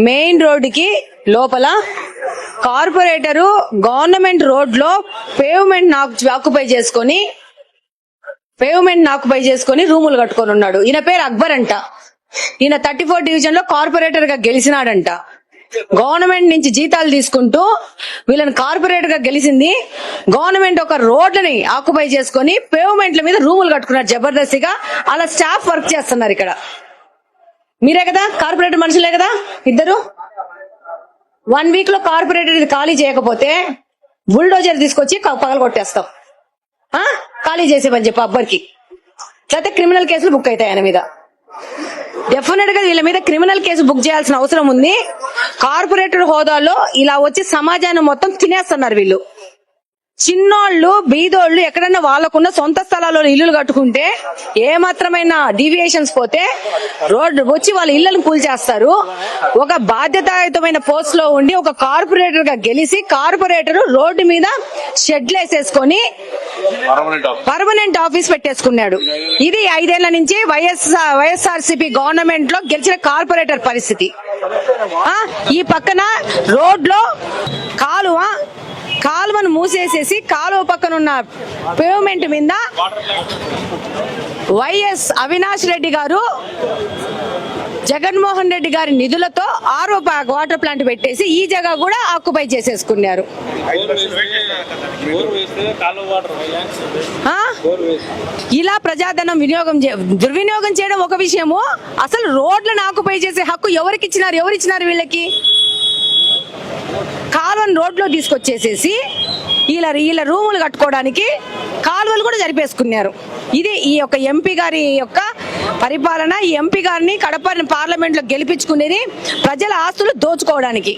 Main road కి లోపల corporator government road లో పేవ్మెంట్ ఆక్యుపై చేసుకొని రూములు కట్టుకొని ఉన్నాడు. ఈయన పేరు అక్బర్ అంట. ఈయన 34 డివిజన్ లో కార్పొరేటర్ గా గెలిచినాడంట. గవర్నమెంట్ నుంచి జీతాలు తీసుకుంటూ వీళ్ళని కార్పొరేటర్ గా గెలిచింది. గవర్నమెంట్ ఒక రోడ్లని ఆక్యుపై చేసుకుని పేవ్మెంట్ల మీద రూములు కట్టుకున్నారు జబర్దస్తిగా. అలా స్టాఫ్ వర్క్ చేస్తున్నారు. ఇక్కడ మీరే కదా కార్పొరేటర్ మనుషులే కదా ఇద్దరు. 1 వీక్ లో కార్పొరేటర్ ఇది ఖాళీ చేయకపోతే బుల్డోజర్ తీసుకొచ్చి పగల కొట్టేస్తాం. ఖాళీ చేసేమని చెప్పి అబ్బర్కి. లేకపోతే క్రిమినల్ కేసులు బుక్ అవుతాయి ఆయన మీద. డెఫినెట్ గా వీళ్ళ మీద క్రిమినల్ కేసు బుక్ చేయాల్సిన అవసరం ఉంది. కార్పొరేటర్ హోదాలో ఇలా వచ్చి సమాజాన్ని మొత్తం తినేస్తున్నారు వీళ్ళు. చిన్నోళ్ళు బీదోళ్ళు ఎక్కడన్నా వాళ్ళకున్న సొంత స్థలాల్లో ఇల్లులు కట్టుకుంటే ఏమాత్రమైన డీవియేషన్స్ పోతే రోడ్డు వచ్చి వాళ్ళ ఇళ్లను కూల్చేస్తారు. ఒక బాధ్యతాయుతమైన పోస్ట్ లో ఉండి ఒక కార్పొరేటర్ గా గెలిచి కార్పొరేటర్ రోడ్డు మీద షెడ్లు వేసేసుకొని పర్మనెంట్ ఆఫీస్ పెట్టేసుకున్నాడు. ఇది 5 ఏళ్ల నుంచి వైఎస్ఆర్సీపీ గవర్నమెంట్ లో గెలిచిన కార్పొరేటర్ పరిస్థితి. ఈ పక్కన రోడ్ లో కాలువను మూసేసేసి కాలువ పక్కన ఉన్న పేవ్మెంట్ మీద వైఎస్ అవినాష్ రెడ్డి గారు జగన్మోహన్ రెడ్డి గారి నిధులతో ఆరో వాటర్ ప్లాంట్ పెట్టేసి ఈ జగ కూడా ఆక్యుపై చేసేసుకున్నారు. ఇలా ప్రజాధనం దుర్వినియోగం చేయడం ఒక విషయము. అసలు రోడ్లను ఆక్యుపై చేసే హక్కు ఎవరిచ్చినారు వీళ్ళకి? కాలువను రోడ్లో తీసుకొచ్చేసేసి వీళ్ళ రూములు కట్టుకోవడానికి కాలువలు కూడా జరిపేసుకున్నారు. ఇది ఈ యొక్క ఎంపీ గారి యొక్క పరిపాలన. ఈ ఎంపీ గారిని కడప పార్లమెంట్ లో గెలిపించుకునేది ప్రజల ఆస్తులు దోచుకోవడానికి.